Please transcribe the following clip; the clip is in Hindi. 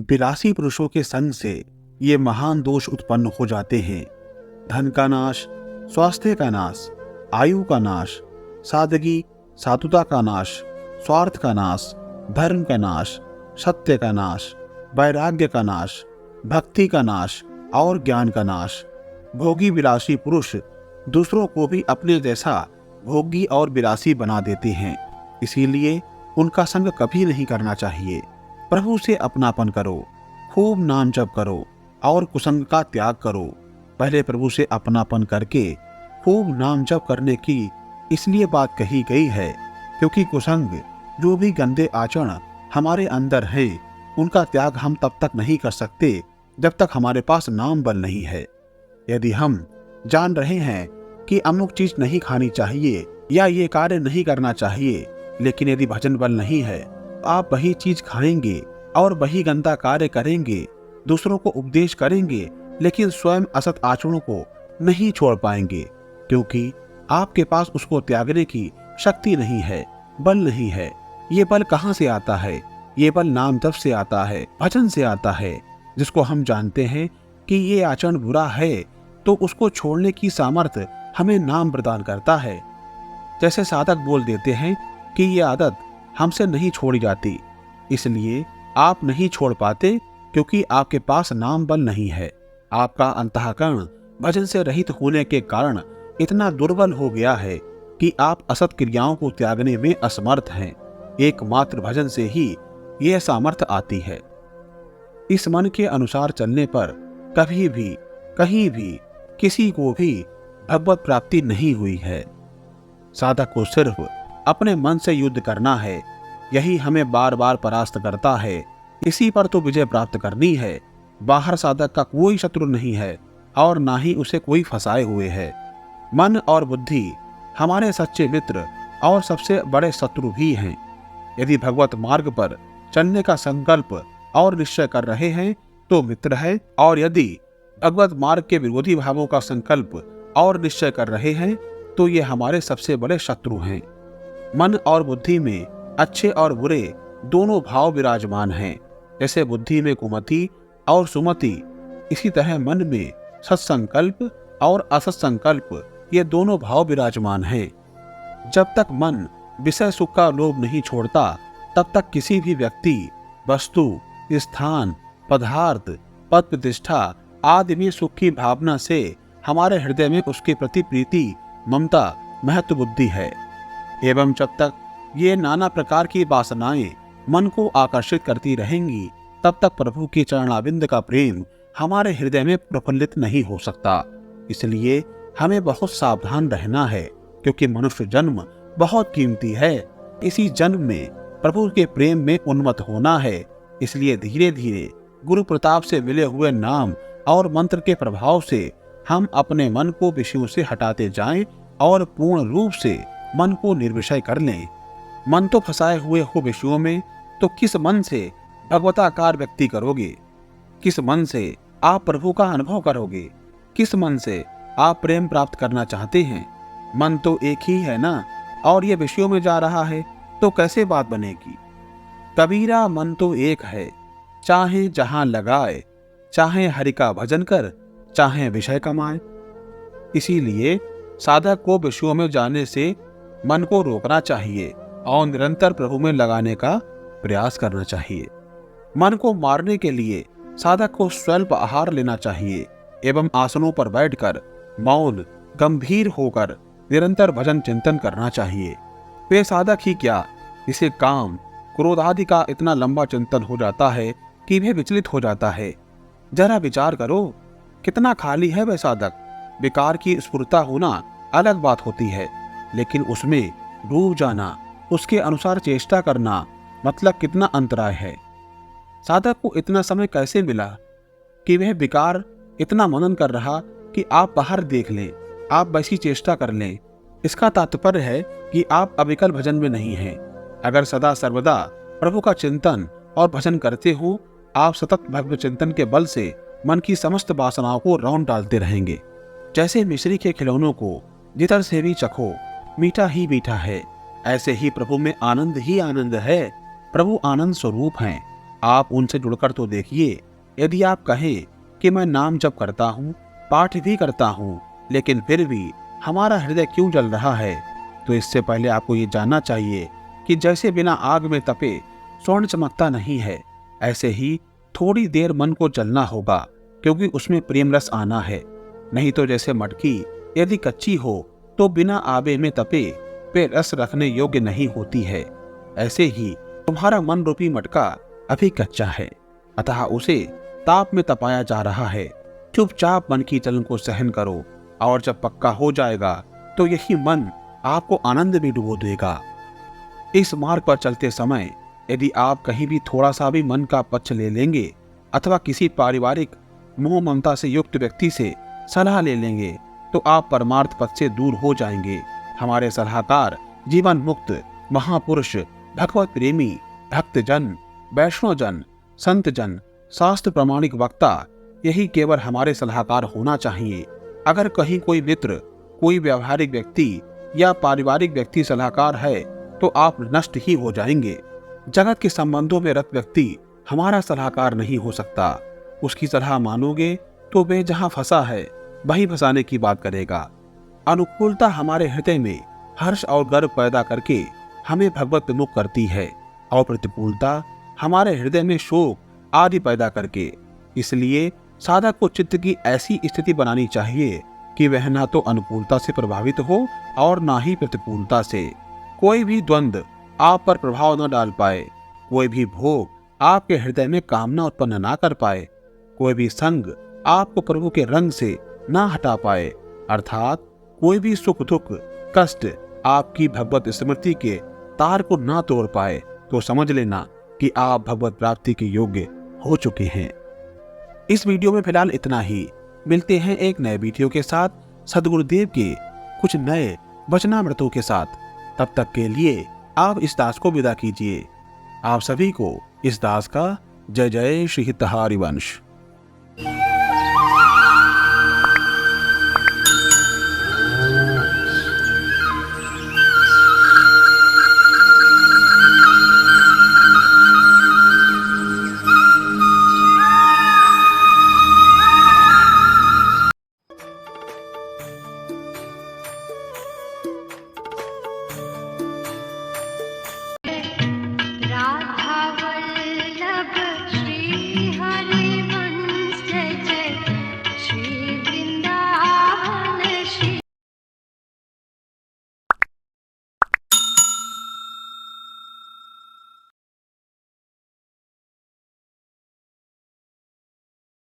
विलासी पुरुषों के संग से ये महान दोष उत्पन्न हो जाते हैं। धन का नाश, स्वास्थ्य का नाश, आयु का नाश, सादगी साधुता का नाश, स्वार्थ का नाश, धर्म का नाश, सत्य का नाश, वैराग्य का नाश, भक्ति का नाश और ज्ञान का नाश। भोगी विलासी पुरुष दूसरों को भी अपने जैसा भोगी और विलासी बना देते हैं, इसीलिए उनका संग कभी नहीं करना चाहिए। प्रभु से अपनापन करो, खूब नाम जप करो और कुसंग का त्याग करो। पहले प्रभु से अपनापन करके खूब नाम जप करने की इसलिए बात कही गई है क्योंकि कुसंग जो भी गंदे आचरण हमारे अंदर है उनका त्याग हम तब तक नहीं कर सकते जब तक हमारे पास नाम बल नहीं है। यदि हम जान रहे हैं कि अमुक चीज नहीं खानी चाहिए या ये कार्य नहीं करना चाहिए, लेकिन यदि भजन बल नहीं है तो आप वही चीज खाएंगे और वही गंदा कार्य करेंगे, दूसरों को उपदेश करेंगे, लेकिन स्वयं असत आचरणों को नहीं छोड़ पाएंगे क्योंकि आपके पास उसको त्यागने की शक्ति नहीं है, बल नहीं है। ये बल कहाँ से आता है? ये बल नाम जप से आता है, भजन से आता है, जिसको हम जानते हैं कि ये आचरण बुरा है तो उसको छोड़ने की सामर्थ्य हमें नाम प्रदान करता है। जैसे साधक बोल देते हैं कि ये आदत हमसे नहीं छोड़ी जाती, इसलिए आप नहीं छोड़ पाते क्योंकि आपके पास नाम बल नहीं है। आपका अंतःकरण भजन से रहित होने के कारण इतना दुर्बल हो गया है कि आप असत क्रियाओं को त्यागने में असमर्थ हैं। एकमात्र भजन से ही यह सामर्थ्य आती है। इस मन के अनुसार चलने पर कभी भी कहीं भी किसी को भी भगवत प्राप्ति नहीं हुई है। साधक को सिर्फ अपने मन से युद्ध करना है, यही हमें बार बार परास्त करता है। इसी पर तो विजय प्राप्त करनी है। बाहर साधक का कोई शत्रु नहीं है और ना ही उसे कोई फंसाए हुए है। मन और बुद्धि हमारे सच्चे मित्र और सबसे बड़े शत्रु भी हैं। यदि भगवत मार्ग पर चलने का संकल्प और निश्चय कर रहे हैं तो मित्र है, और यदि भगवत मार्ग के विरोधी भावों का संकल्प और निश्चय कर रहे हैं तो ये हमारे सबसे बड़े शत्रु हैं। मन और बुद्धि में अच्छे और बुरे दोनों भाव विराजमान हैं। जैसे बुद्धि में कुमति और सुमति, इसी तरह मन में सत्संकल्प और असत्संकल्प ये दोनों भाव विराजमान हैं। जब तक मन विषय सुख का लोभ नहीं छोड़ता तब तक किसी भी व्यक्ति, वस्तु, स्थान, पदार्थ, पद प्रतिष्ठा आदि में सुख की भावना से हमारे हृदय में उसके प्रति प्रीति, ममता, महत्व बुद्धि है। एवं जब तक ये नाना प्रकार की वासनाएं मन को आकर्षित करती रहेंगी तब तक प्रभु की चरणाविंद का प्रेम हमारे हृदय में प्रफुल्लित नहीं हो सकता। इसलिए हमें बहुत सावधान रहना है क्योंकि मनुष्य जन्म बहुत कीमती है। इसी जन्म में प्रभु के प्रेम में उन्मत्त होना है। इसलिए धीरे धीरे गुरु प्रताप से मिले हुए नाम और मंत्र के प्रभाव से हम अपने मन को विषयों से हटाते जाएं और पूर्ण रूप से मन को निर्विषय कर लें। मन तो फंसाए हुए हो विषयों में, तो किस मन से भगवताकार व्यक्ति करोगे? किस मन से आप प्रभु का अनुभव करोगे? किस मन से आप प्रेम प्राप्त करना चाहते हैं? मन तो एक ही है ना, और ये विषयों में जा रहा है तो कैसे बात बनेगी? कबीरा मन तो एक है, चाहे जहां लगाए, चाहे हरि का भजन कर, चाहे विषय कमाए। इसीलिए साधक को विषयों में जाने से मन को रोकना चाहिए और निरंतर प्रभु में लगाने का प्रयास करना चाहिए। मन को मारने के लिए साधक को स्वल्प आहार लेना चाहिए एवं आसनों पर बैठकर मौन गंभीर होकर निरंतर भजन चिंतन करना चाहिए। वे साधक ही क्या, इसे काम क्रोध आदि का इतना लंबा चिंतन हो जाता है कि वह विचलित हो जाता है। जरा विचार करो, कितना खाली है वह साधक। विकार की स्फुरता होना अलग बात होती है, लेकिन उसमें डूब जाना, उसके अनुसार चेष्टा करना, मतलब कितना अंतराय है। साधक को इतना समय कैसे मिला कि वह विकार इतना मनन कर रहा कि आप बाहर देख लें, आप वैसी चेष्टा कर लें। इसका तात्पर्य है कि आप अविकल भजन में नहीं हैं। अगर सदा सर्वदा प्रभु का चिंतन और भजन करते हो, आप सतत भगवत चिंतन के बल से मन की समस्त वासनाओं को रौंद डालते रहेंगे। जैसे मिश्री के खिलौनों को जितर से भी चखो, मीठा ही मीठा है, ऐसे ही प्रभु में आनंद ही आनंद है। प्रभु आनंद स्वरूप हैं। आप उनसे जुड़कर तो देखिए। यदि आप कहें कि मैं नाम जप करता हूँ, पाठ भी करता हूँ, लेकिन फिर भी हमारा हृदय क्यों जल रहा है, तो इससे पहले आपको ये जानना चाहिए कि जैसे बिना आग में तपे स्वर्ण चमकता नहीं है, ऐसे ही थोड़ी देर मन को जलना होगा, क्योंकि उसमें प्रेम रस आना है। नहीं तो जैसे मटकी यदि कच्ची हो तो बिना आबे में तपे पे रस रखने योग्य नहीं होती है, ऐसे ही तुम्हारा मन रूपी मटका अभी कच्चा है, अतः उसे ताप में तपाया जा रहा है। चुपचाप मन की जलन को सहन करो, और जब पक्का हो जाएगा तो यही मन आपको आनंद में डुबो देगा। इस मार्ग पर चलते समय यदि आप कहीं भी थोड़ा सा भी मन का पक्ष ले लेंगे अथवा किसी पारिवारिक मोह ममता से युक्त व्यक्ति से सलाह ले लेंगे तो आप परमार्थ पथ से दूर हो जाएंगे। हमारे सलाहकार जीवन मुक्त महापुरुष, भगवत प्रेमी, भक्तजन, वैष्णवजन, संतजन, शास्त्र प्रमाणिक वक्ता, यही केवल हमारे सलाहकार होना चाहिए। अगर कहीं कोई मित्र, कोई व्यवहारिक व्यक्ति या पारिवारिक व्यक्ति सलाहकार है तो आप नष्ट ही हो जाएंगे। जगत के संबंधों में रत व्यक्ति हमारा सलाहकार नहीं हो सकता। उसकी सलाह मानोगे तो वे जहां फंसा है वहीं फंसाने की बात करेगा। अनुकूलता हमारे हृदय में हर्ष और गर्व पैदा करके हमें भगवत विमुख करती है, और प्रतिकूलता हमारे हृदय में शोक आदि पैदा करके। इसलिए साधक को चित्त की ऐसी स्थिति बनानी चाहिए कि वह ना तो अनुकूलता से प्रभावित हो और ना ही प्रतिकूलता से। कोई भी द्वंद्व आप पर प्रभाव न डाल पाए, कोई भी भोग आपके हृदय में कामना उत्पन्न ना कर पाए, कोई भी संग आपको प्रभु के रंग से ना हटा पाए, अर्थात कोई भी सुख दुख कष्ट आपकी भगवत स्मृति के तार को ना तोड़ पाए, तो समझ लेना कि आप भगवत प्राप्ति के योग्य हो चुके हैं। इस वीडियो में फिलहाल इतना ही। मिलते हैं एक नए वीडियो के साथ सदगुरुदेव के कुछ नए वचनामृतों के साथ। तब तक के लिए आप इस दास को विदा कीजिए। आप सभी को इस दास का जय जय श्री हितहारी वंश।